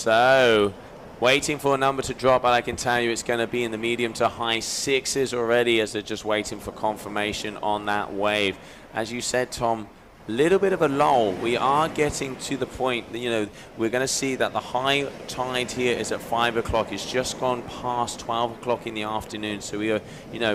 So, waiting for a number to drop, but I can tell you it's going to be in the medium to high sixes already as they're just waiting for confirmation on that wave. As you said, Tom, little bit of a lull. We are getting to the point that, we're going to see that the high tide here is at 5 o'clock. It's just gone past 12 o'clock in the afternoon. So we are,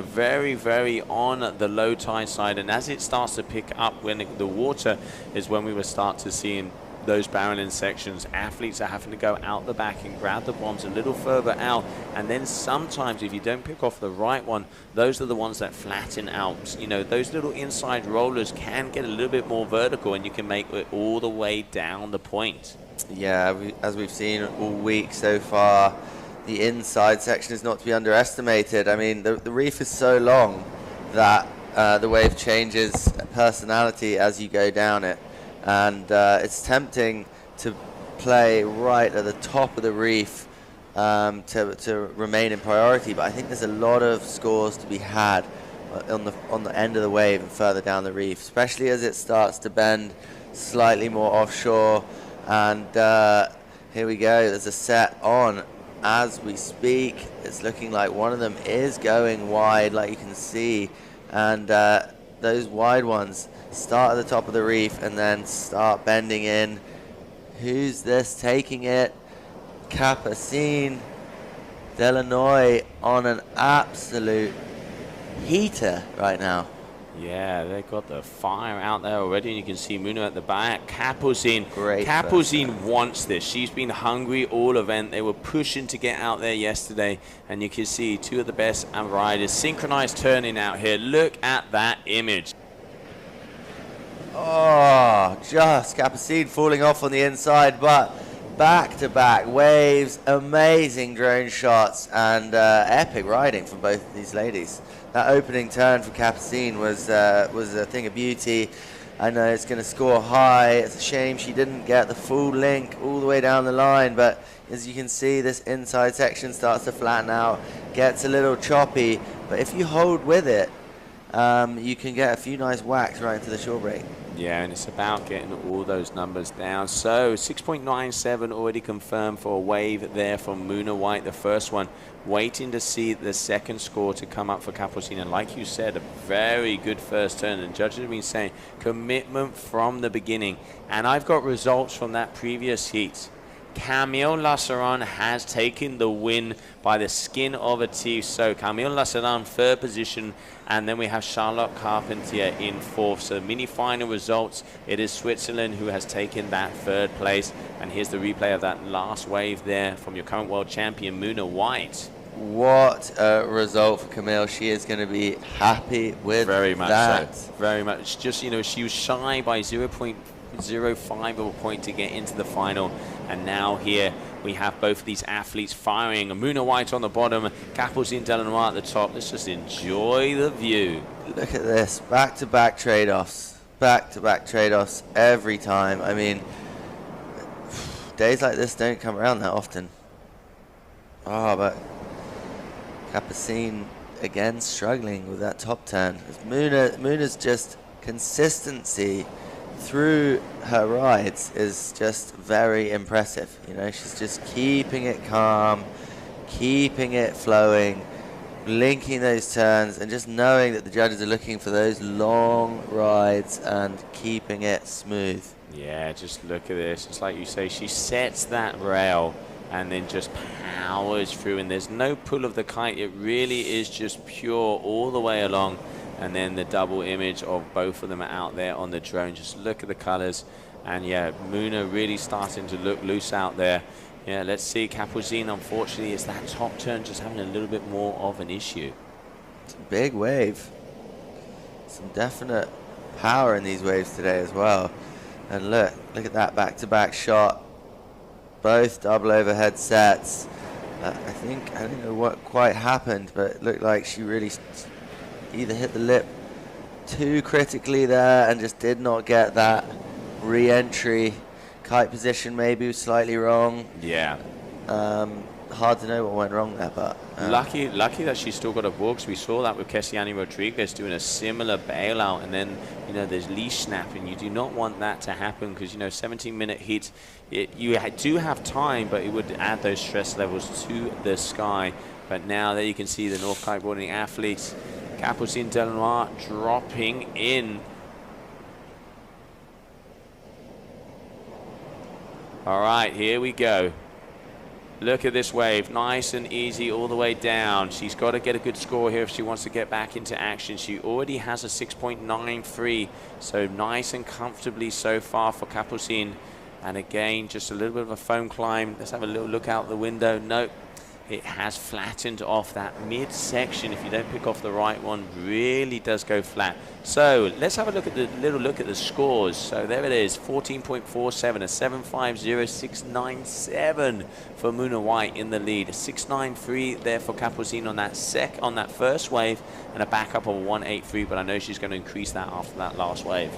very, very on the low tide side. And as it starts to pick up when the water is when we will start to see those barreling sections, athletes are having to go out the back and grab the bombs a little further out, and then sometimes if you don't pick off the right one, those are the ones that flatten out. Those little inside rollers can get a little bit more vertical, and you can make it all the way down the point. Yeah, as we've seen all week so far, the inside section is not to be underestimated. I mean, the reef is so long that the wave changes personality as you go down it. And it's tempting to play right at the top of the reef to remain in priority, but I think there's a lot of scores to be had on the end of the wave and further down the reef, especially as it starts to bend slightly more offshore. And here we go, there's a set on as we speak. It's looking like one of them is going wide, like you can see, and those wide ones start at the top of the reef and then start bending in. Who's this taking it? Capucine Dellanoy on an absolute heater right now. Yeah, they've got the fire out there already, and you can see Moona at the back. Capucine wants this. She's been hungry all event. They were pushing to get out there yesterday, and you can see two of the best riders. Synchronized turning out here. Look at that image. Oh, just Capucine falling off on the inside, but back-to-back waves, amazing drone shots, and epic riding from both of these ladies. That opening turn for Capucine was a thing of beauty. I know it's going to score high. It's a shame she didn't get the full link all the way down the line, but as you can see, this inside section starts to flatten out, gets a little choppy, but if you hold with it, you can get a few nice whacks right into the shore break. Yeah, and it's about getting all those numbers down. So 6.97 already confirmed for a wave there from Moona Whyte, the first one. Waiting to see the second score to come up for Capucine. And like you said, a very good first turn. And judges have been saying commitment from the beginning. And I've got results from that previous heat. Camille Lassaron has taken the win by the skin of her teeth. So Camille Lassaron, third position, and then we have Charlotte Carpentier in fourth. So mini final results, it is Switzerland who has taken that third place. And here's the replay of that last wave there from your current world champion, Moona Whyte. What a result for Camille. She is going to be happy with very much that. So. Very much. Just, she was shy by 0.05 of a point to get into the final. And now here we have both of these athletes firing. Moona Whyte on the bottom, Capucine Dellanoy at the top. Let's just enjoy the view. Look at this. Back-to-back trade-offs. Back-to-back trade-offs every time. I mean, days like this don't come around that often. Oh, but Capucine again struggling with that top turn. Moona's just consistency through her rides is just very impressive. She's just keeping it calm, keeping it flowing, linking those turns, and just knowing that the judges are looking for those long rides and keeping it smooth. Yeah, just look at this. It's like you say, she sets that rail and then just powers through, and there's no pull of the kite. It really is just pure all the way along. And then the double image of both of them out there on the drone. Just look at the colors. And yeah, Moona really starting to look loose out there. Yeah, let's see. Capucine, unfortunately, it's that top turn just having a little bit more of an issue. It's a big wave. Some definite power in these waves today as well. And look at that back-to-back shot. Both double overhead sets. I don't know what quite happened, but it looked like she really either hit the lip too critically there and just did not get that re-entry. Kite position maybe was slightly wrong. Yeah. hard to know what went wrong there, but lucky that she's still got a board, because we saw that with Kessiani Rodriguez doing a similar bailout, and then there's leash snapping. You do not want that to happen, because 17-minute heats, you do have time, but it would add those stress levels to the sky. But now there you can see the North kiteboarding athletes, Capucine Dellanoy dropping in. All right, here we go. Look at this wave, nice and easy all the way down. She's got to get a good score here if she wants to get back into action. She already has a 6.93, so nice and comfortably so far for Capucine. And again, just a little bit of a foam climb. Let's have a little look out the window. Nope. It has flattened off that midsection. If you don't pick off the right one, really does go flat. So let's have a look at the scores. So there it is, 14.47, a 7.50.697 for Moona Whyte in the lead. 6.93 there for Capucine on that first wave, and a backup of 1.83. But I know she's going to increase that after that last wave.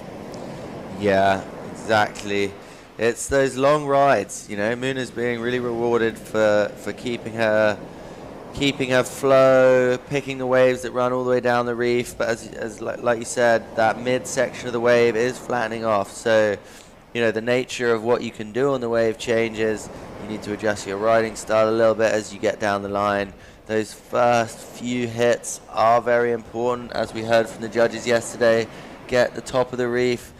Yeah, exactly. It's those long rides, Moona's being really rewarded for keeping her flow, picking the waves that run all the way down the reef. But as like you said, that midsection of the wave is flattening off. So, the nature of what you can do on the wave changes. You need to adjust your riding style a little bit as you get down the line. Those first few hits are very important, as we heard from the judges yesterday. Get the top of the reef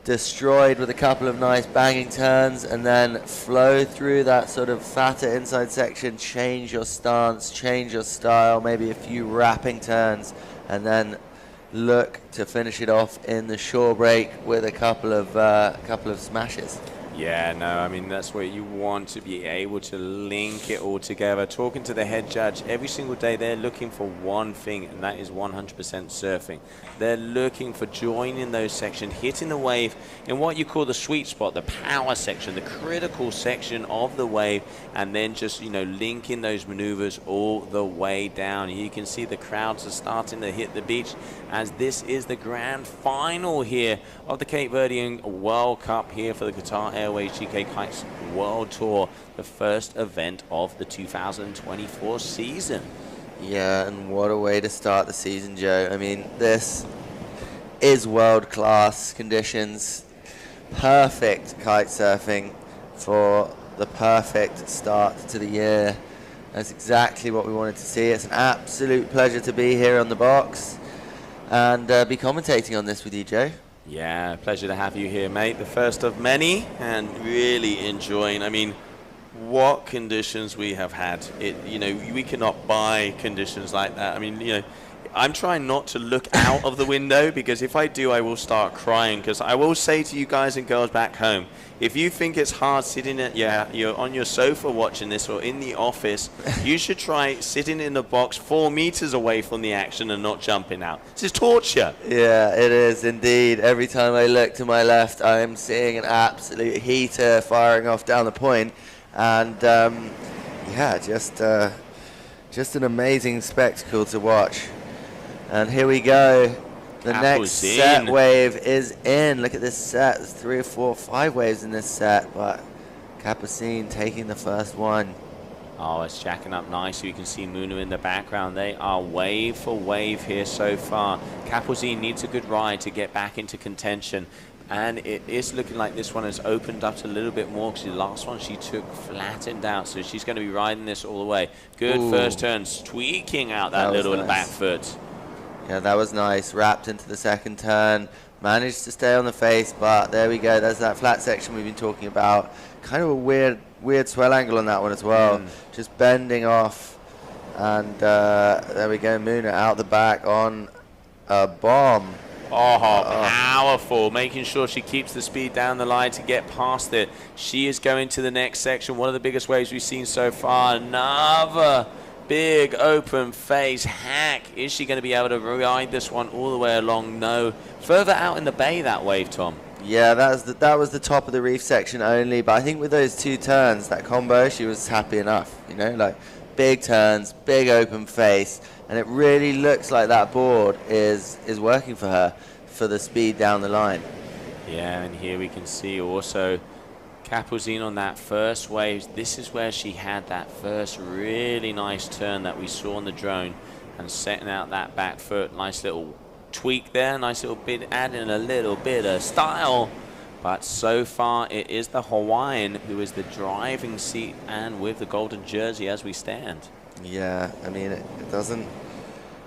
destroyed with a couple of nice banging turns, and then flow through that sort of fatter inside section, change your stance, change your style, maybe a few wrapping turns, and then look to finish it off in the shore break with a couple of smashes. Yeah, no, I mean, that's what you want, to be able to link it all together. Talking to the head judge, every single day they're looking for one thing, and that is 100% surfing. They're looking for joining those sections, hitting the wave in what you call the sweet spot, the power section, the critical section of the wave, and then just, linking those maneuvers all the way down. You can see the crowds are starting to hit the beach, as this is the grand final here of the Cape Verdean World Cup here for the Qatar Airways GKA Kites World Tour, the first event of the 2024 season. Yeah, and what a way to start the season, Joe. I mean, this is world-class conditions, perfect kite surfing for the perfect start to the year. That's exactly what we wanted to see. It's an absolute pleasure to be here on the box and be commentating on this with you, Joe. Yeah, pleasure to have you here, mate. The first of many, and really enjoying. I mean, what conditions we have had. We cannot buy conditions like that. I mean, I'm trying not to look out of the window, because if I do, I will start crying. Because I will say to you guys and girls back home, if you think it's hard sitting you're on your sofa watching this, or in the office, you should try sitting in the box 4 meters away from the action and not jumping out. This is torture. Yeah, it is indeed. Every time I look to my left, I'm seeing an absolute heater firing off down the point. And just an amazing spectacle to watch. And here we go. The next set wave is in. Look at this set. There's 3 or 4 or 5 waves in this set, but Capucine taking the first one. Oh, it's jacking up nice. You can see Moona in the background. They are wave for wave here so far. Capucine needs a good ride to get back into contention. And it is looking like this one has opened up a little bit more, because the last one she took flattened out. So she's going to be riding this all the way. Good first turn, tweaking out that little nice back foot. Yeah, that was nice. Wrapped into the second turn. Managed to stay on the face, but there we go. There's that flat section we've been talking about. Kind of a weird swell angle on that one as well. Just bending off. And there we go. Moona out the back on a bomb. Powerful, making sure she keeps the speed down the line to get past it. She is going to the next section, one of the biggest waves we've seen so far. Another big open face hack. Is she going to be able to ride this one all the way along? No. Further out in the bay, that wave, Tom. Yeah, that was the top of the reef section only, but I think with those 2 turns, that combo, she was happy enough, like big turns, big open face. And it really looks like that board is working for her for the speed down the line. Yeah, and here we can see also Capucine on that first wave. This is where she had that first really nice turn that we saw on the drone and setting out that back foot. Nice little tweak there, nice little bit, adding a little bit of style. But so far it is the Hawaiian who is the driving seat and with the golden jersey as we stand. Yeah, I mean, it doesn't,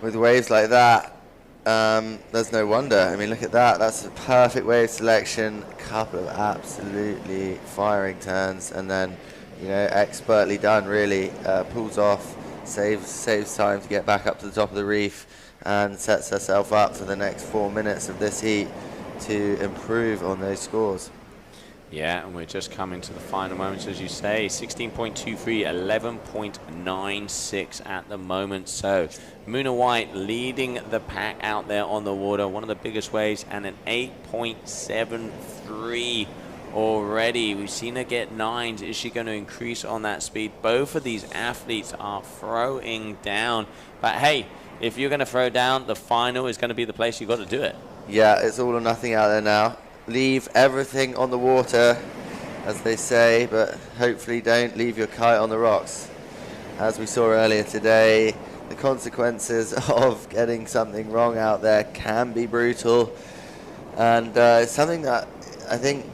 with waves like that, there's no wonder. I mean, look at that. That's a perfect wave selection. A couple of absolutely firing turns, and then, you know, expertly done. Really pulls off, saves time to get back up to the top of the reef, and sets herself up for the next 4 minutes of this heat to improve on those scores. Yeah, and we're just coming to the final moments, as you say. 16.23, 11.96 at the moment. So Moona Whyte leading the pack out there on the water. One of the biggest waves, and an 8.73 already. We've seen her get 9s. Is she going to increase on that speed? Both of these athletes are throwing down. But hey, if you're going to throw down, the final is going to be the place you've got to do it. Yeah, it's all or nothing out there now. Leave everything on the water, as they say, but hopefully don't leave your kite on the rocks. As we saw earlier today, the consequences of getting something wrong out there can be brutal, and it's something that I think,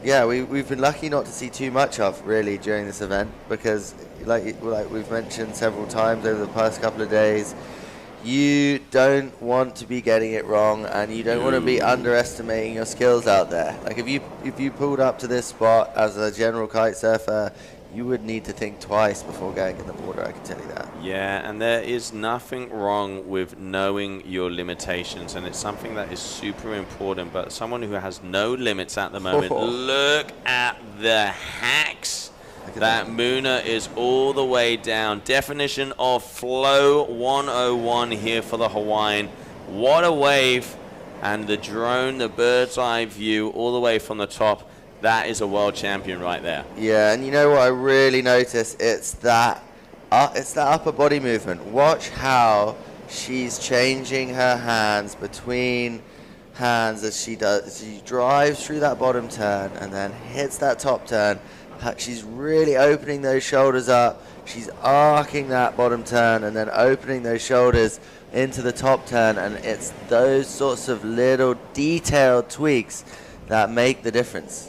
yeah, we've been lucky not to see too much of really during this event, because like we've mentioned several times over the past couple of days, you don't want to be getting it wrong, and you don't want to be underestimating your skills out there. Like if you pulled up to this spot as a general kite surfer, you would need to think twice before going in the water, I can tell you that. Yeah, and there is nothing wrong with knowing your limitations, and it's something that is super important. But someone who has no limits at the moment, look at the hacks. That Moona is all the way down. Definition of flow 101 here for the Hawaiian. What a wave. And the drone, the bird's eye view all the way from the top. That is a world champion right there. Yeah, and you know what I really notice? It's that upper body movement. Watch how she's changing her hands between hands as she does. She drives through that bottom turn and then hits that top turn. She's really opening those shoulders up. She's arcing that bottom turn and then opening those shoulders into the top turn. And it's those sorts of little detailed tweaks that make the difference.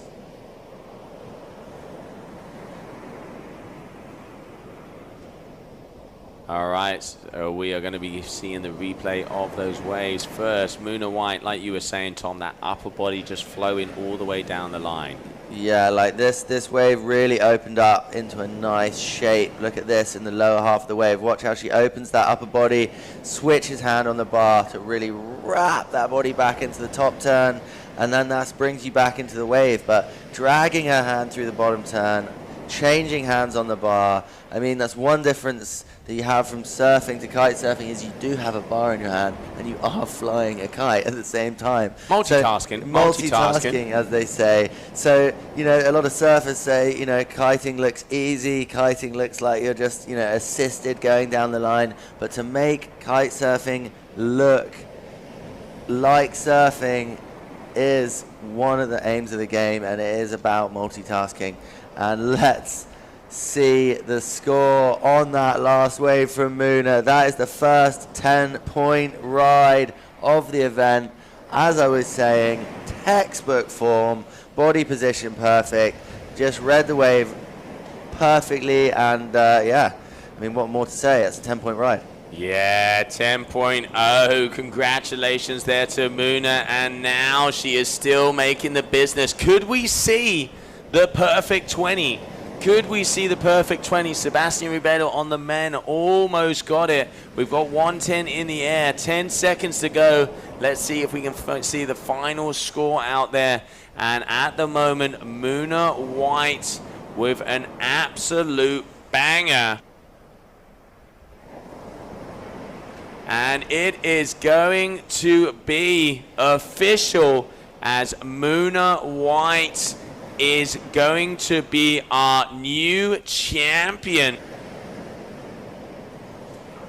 All right, so we are going to be seeing the replay of those waves first. Moona Whyte, like you were saying, Tom, that upper body just flowing all the way down the line. Yeah, like this wave really opened up into a nice shape. Look at this in the lower half of the wave. Watch how she opens that upper body, switches hand on the bar to really wrap that body back into the top turn, and then that brings you back into the wave. But dragging her hand through the bottom turn, changing hands on the bar. I mean, that's one difference that you have from surfing to kite surfing, is you do have a bar in your hand and you are flying a kite at the same time. Multitasking. So, multitasking, as they say. So, you know, a lot of surfers say, you know, kiting looks easy, kiting looks like you're just, you know, assisted going down the line. But to make kite surfing look like surfing is one of the aims of the game, and it is about multitasking. And let's see the score on that last wave from Moona. That is the first 10-point ride of the event. As I was saying, textbook form, body position perfect, just read the wave perfectly, and yeah, I mean, what more to say? It's a 10-point ride. Yeah, 10.0. Congratulations there to Moona, and now she is still making the business. Could we see the perfect 20? Could we see the perfect 20? Sebastian Ribeiro on the men almost got it. We've got 110 in the air, 10 seconds to go. Let's see if we can see the final score out there. And at the moment, Moona Whyte with an absolute banger. And it is going to be official as Moona Whyte is going to be our new champion.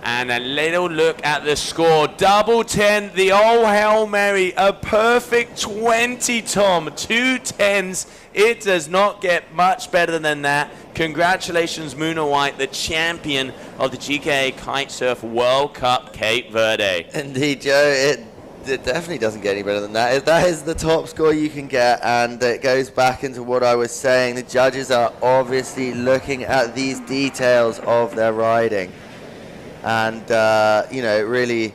And a little look at the score. Double 10, the old Hail Mary, a perfect 20, Tom. 2 10s. It does not get much better than that. Congratulations, Moona Whyte, the champion of the GKA Kite-Surf World Cup Cape Verde. Indeed, Joe. It definitely doesn't get any better than that. That is the top score you can get, and it goes back into what I was saying. The judges are obviously looking at these details of their riding, and you know, really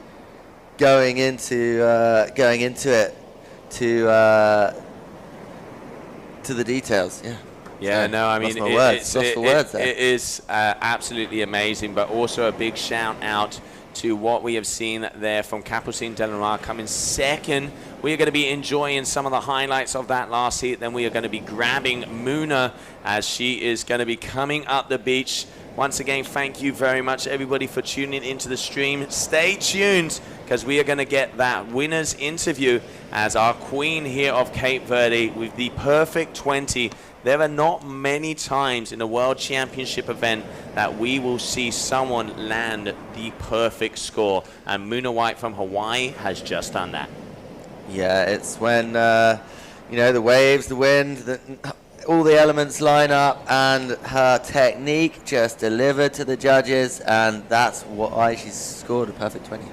going into it to the details. Yeah. Yeah, so, no, I mean, it is absolutely amazing, but also a big shout out to what we have seen there from Capucine Dellanoy coming second. We are going to be enjoying some of the highlights of that last heat. Then we are going to be grabbing Moona as she is going to be coming up the beach. Once again, thank you very much, everybody, for tuning into the stream. Stay tuned, because we are going to get that winner's interview as our queen here of Cape Verde with the perfect 20. There are not many times in a World Championship event that we will see someone land the perfect score, and Moona Whyte from Hawaii has just done that. Yeah, it's when you know, the waves, the wind, all the elements line up, and her technique just delivered to the judges, and that's why she scored a perfect 20.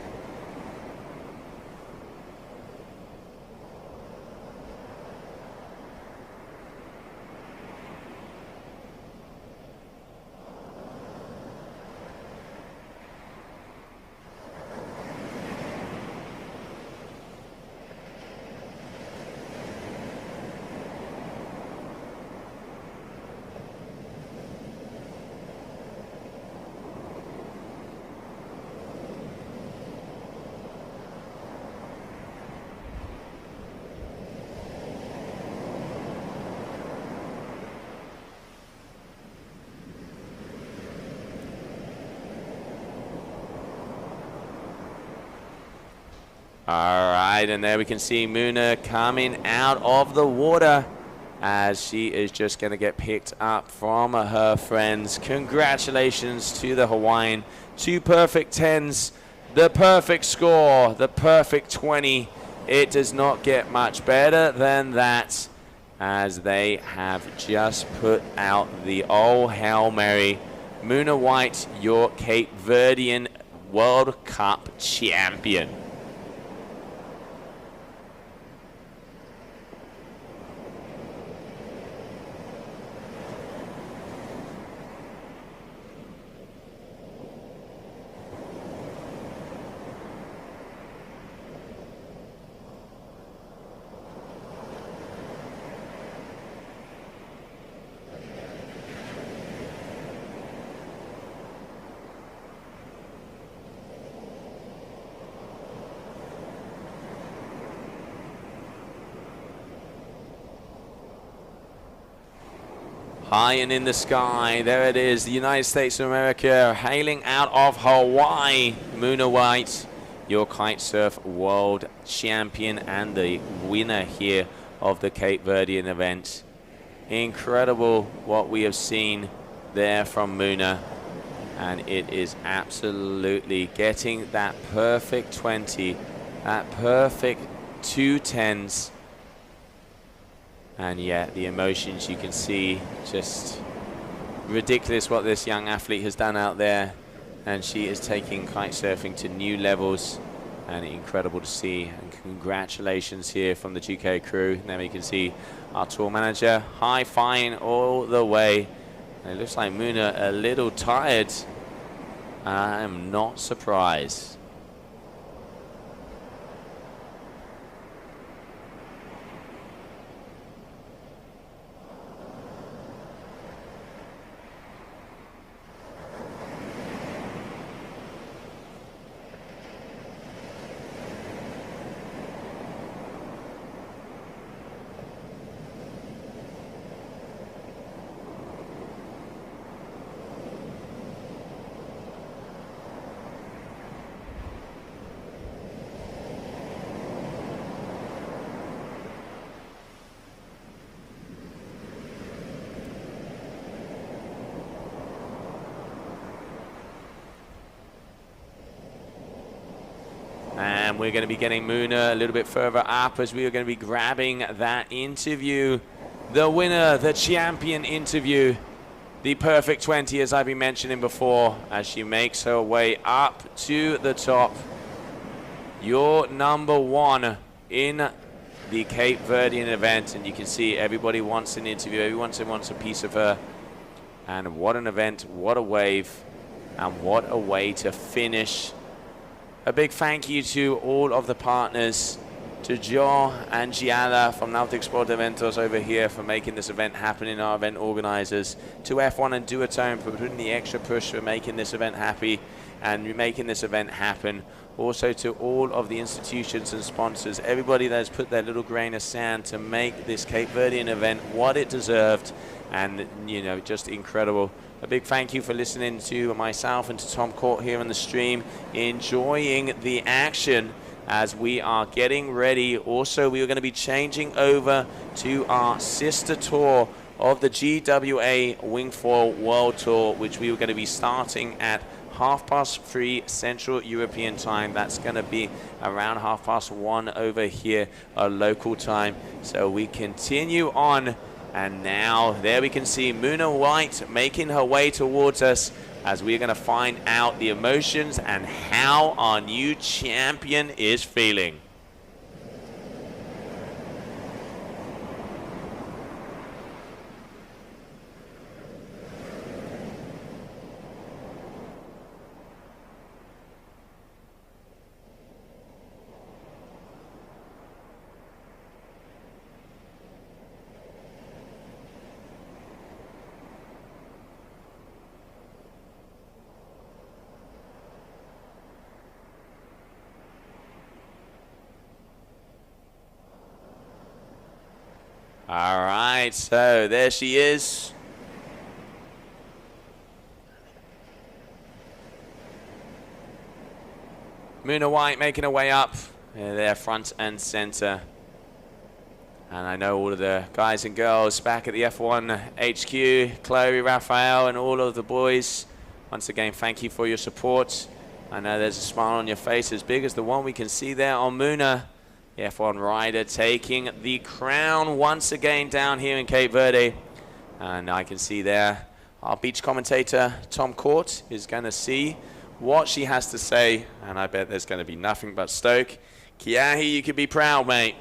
All right, and there we can see Moona coming out of the water as she is just going to get picked up from her friends. Congratulations to the Hawaiian. 2 perfect 10s, the perfect score, the perfect 20. It does not get much better than that, as they have just put out the old Hail Mary. Moona Whyte, your Cape Verdean World Cup champion. High and in the sky, there it is, the United States of America hailing out of Hawaii. Moona Whyte, your Kite-Surf World Champion and the winner here of the Cape Verdean event. Incredible what we have seen there from Moona, and it is absolutely getting that perfect 20, that perfect 2 10s. And yeah, the emotions you can see, just ridiculous what this young athlete has done out there. And she is taking kite surfing to new levels, and incredible to see. And congratulations here from the GKA crew. Now you can see our tour manager high-fiving all the way. And it looks like Moona a little tired. I am not surprised. And we're going to be getting Moona a little bit further up as we are going to be grabbing that interview. The winner, the champion interview, the perfect 20, as I've been mentioning before, as she makes her way up to the top. Your number one in the Cape Verdean event, and you can see everybody wants an interview, everyone wants a piece of her. And what an event, what a wave, and what a way to finish. A big thank you to all of the partners, to Joe and Giala from Nautic Sport Eventos over here for making this event happen, in our event organizers, to F1 and Duotone for putting the extra push for making this event happy and making this event happen. Also to all of the institutions and sponsors, everybody that has put their little grain of sand to make this Cape Verdean event what it deserved, and you know, just incredible. A big thank you for listening to myself and to Tom Court here on the stream, enjoying the action as we are getting ready. Also, we are going to be changing over to our sister tour of the GWA Wingfoil World Tour, which we are going to be starting at 3:30 Central European time. That's going to be around 1:30 over here, local time. So we continue on, and now there we can see Moona Whyte making her way towards us as we're going to find out the emotions and how our new champion is feeling. All right, so there she is. Moona Whyte making her way up there, front and center. And I know all of the guys and girls back at the F1 HQ, Chloe, Raphael, and all of the boys. Once again, thank you for your support. I know there's a smile on your face as big as the one we can see there on Moona. The F1 rider taking the crown once again down here in Cape Verde. And I can see there our beach commentator, Tom Court, is going to see what she has to say. And I bet there's going to be nothing but stoke. Kiahi, you could be proud, mate.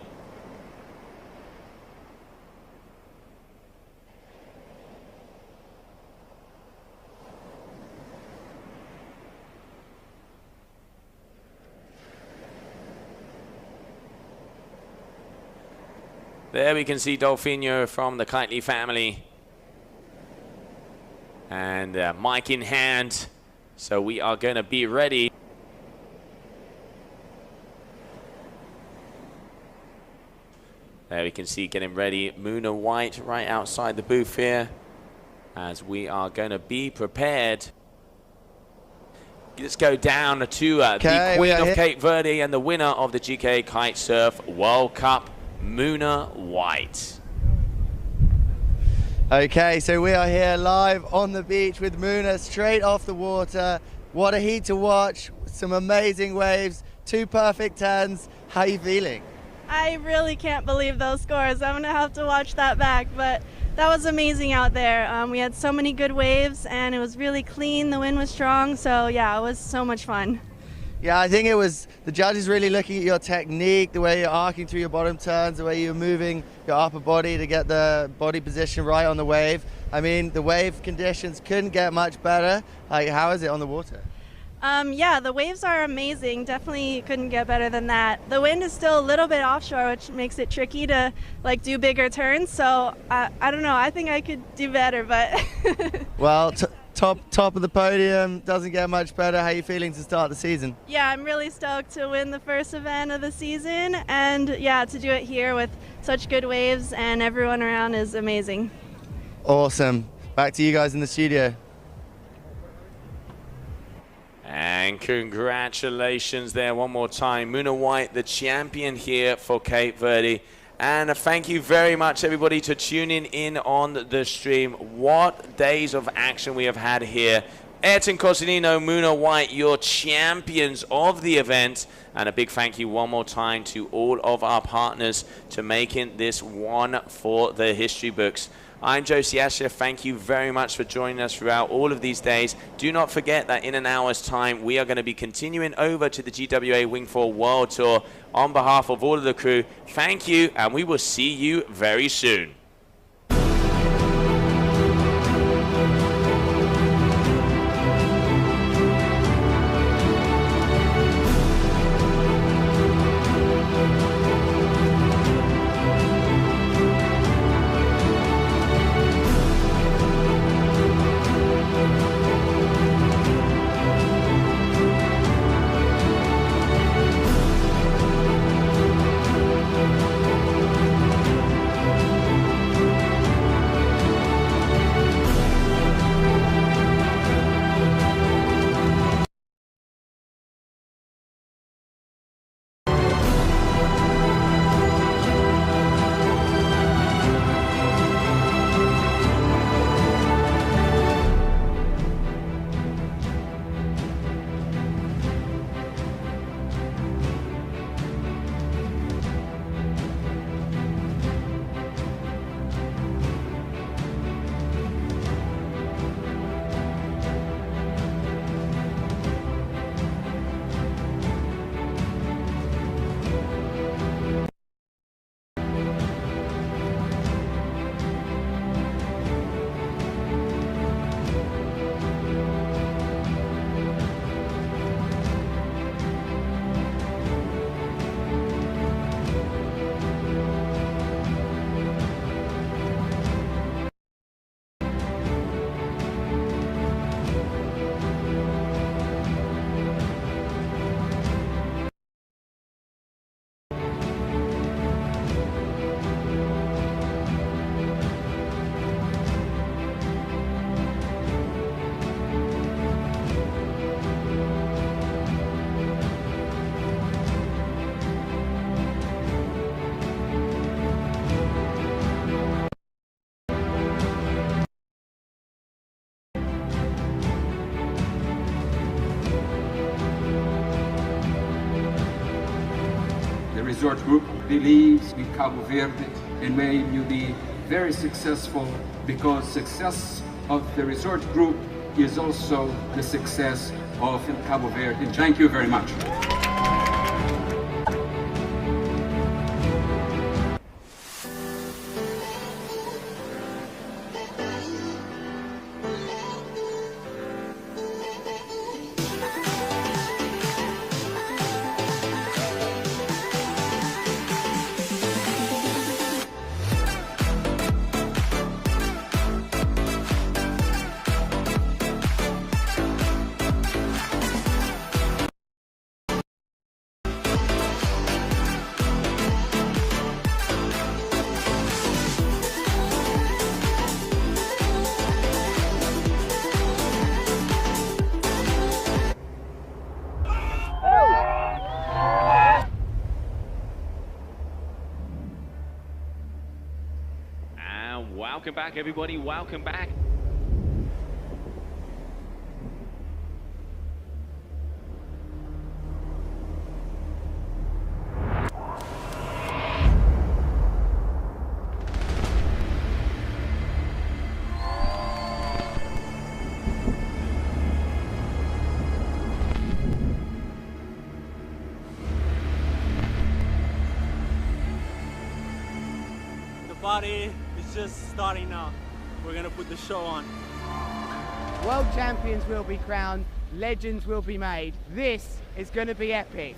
There we can see Dolfinho from the Kitely family. And mic in hand. So we are going to be ready. There we can see getting ready Moona Whyte right outside the booth here, as we are going to be prepared. Let's go down to the Queen of Cape Verde and the winner of the GKA Kite-Surf World Cup, Moona Whyte. Okay, so we are here live on the beach with Moona, straight off the water. What a heat to watch, some amazing waves, 2 perfect 10s. How are you feeling? I really can't believe those scores. I'm gonna have to watch that back, but that was amazing out there. We had so many good waves and it was really clean, the wind was strong, so yeah, it was so much fun. Yeah, I think it was the judges really looking at your technique, the way you're arcing through your bottom turns, the way you're moving your upper body to get the body position right on the wave. I mean, the wave conditions couldn't get much better. Like, how is it on the water? Yeah, the waves are amazing. Definitely couldn't get better than that. The wind is still a little bit offshore, which makes it tricky to like do bigger turns. So I don't know. I think I could do better, but. Well, top of the podium, doesn't get much better. How are you feeling to start the season? Yeah, I'm really stoked to win the first event of the season, and yeah, to do it here with such good waves and everyone around is amazing. Awesome. Back to you guys in the studio. And congratulations there one more time. Moona Whyte, the champion here for Cape Verde. And thank you very much, everybody, to tuning in on the stream. What days of action we have had here. Ayrton Cosinino, Moona Whyte, your champions of the event. And a big thank you one more time to all of our partners to making this one for the history books. I'm Josie Asher. Thank you very much for joining us throughout all of these days. Do not forget that in an hour's time, we are going to be continuing over to the GWA Wing 4 World Tour. On behalf of all of the crew, thank you, and we will see you very soon. The resort group believes in Cabo Verde and may you be very successful, because success of the resort group is also the success of Cabo Verde. Thank you very much. Welcome back, everybody. Welcome back. The party is just starting now. We're gonna put the show on. World champions will be crowned, legends will be made. This is gonna be epic.